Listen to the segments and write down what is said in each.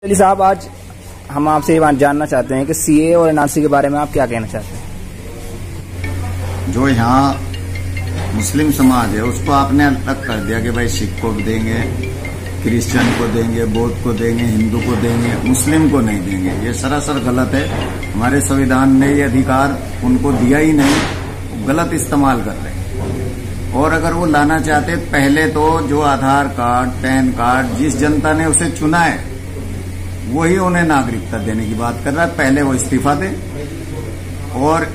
अली साहब, आज हम आपसे ये बात जानना चाहते हैं कि सीए और एनआरसी के बारे में आप क्या कहना चाहते हैं? जो यहाँ मुस्लिम समाज है उसको आपने अलग कर दिया कि भाई सिख को देंगे, क्रिश्चियन को देंगे, बौद्ध को देंगे, हिंदू को देंगे, मुस्लिम को नहीं देंगे। ये सरासर गलत है। हमारे संविधान ने ये अधिकार उनको दिया ही नहीं, गलत इस्तेमाल कर रहे हैं। और अगर वो लाना चाहते पहले तो जो आधार कार्ड, पैन कार्ड जिस जनता ने उसे चुना है वही उन्हें नागरिकता देने की बात कर रहा है। पहले वो इस्तीफा दे और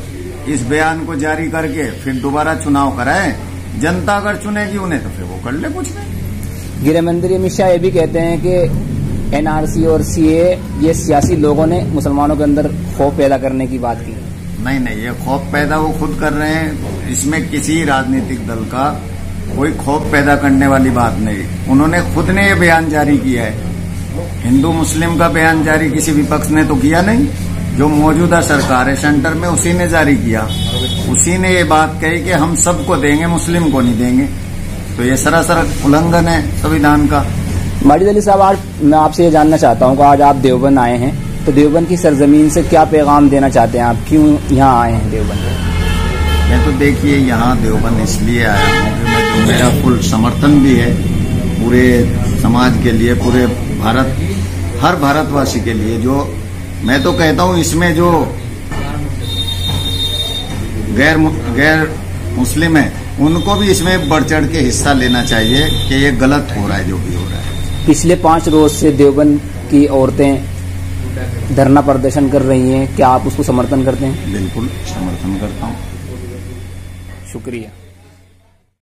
इस बयान को जारी करके फिर दोबारा चुनाव कराए। जनता अगर चुनेगी उन्हें तो फिर वो कर ले, कुछ नहीं। गृह मंत्री अमित शाह ये भी कहते हैं कि एनआरसी और सीए ये सियासी लोगों ने मुसलमानों के अंदर खौफ पैदा करने की बात की। नहीं, ये खौफ पैदा वो खुद कर रहे हैं। इसमें किसी राजनीतिक दल का कोई खौफ पैदा करने वाली बात नहीं। उन्होंने खुद ने ये बयान जारी किया है। हिंदू मुस्लिम का बयान जारी किसी विपक्ष ने तो किया नहीं। जो मौजूदा सरकार है सेंटर में उसी ने जारी किया। उसी ने ये बात कही कि हम सबको देंगे, मुस्लिम को नहीं देंगे। तो ये सरासर उल्लंघन है संविधान का। माजिद अली साहब, आज मैं आपसे ये जानना चाहता हूँ कि आज आप देवबंद आए हैं, तो देवबंद की सरजमीन से क्या पैगाम देना चाहते हैं? आप क्यों यहाँ आए हैं देवबंद? मैं तो देखिए यहाँ देवबंद इसलिए आया हूँ कि मेरा फुल समर्थन भी है पूरे समाज के लिए, पूरे भारत, हर भारतवासी के लिए। जो मैं तो कहता हूँ इसमें जो गैर मुस्लिम है उनको भी इसमें बढ़ चढ़ के हिस्सा लेना चाहिए कि ये गलत हो रहा है जो भी हो रहा है। पिछले 5 रोज से देवबंद की औरतें धरना प्रदर्शन कर रही हैं, क्या आप उसको समर्थन करते हैं? बिल्कुल समर्थन करता हूँ। शुक्रिया।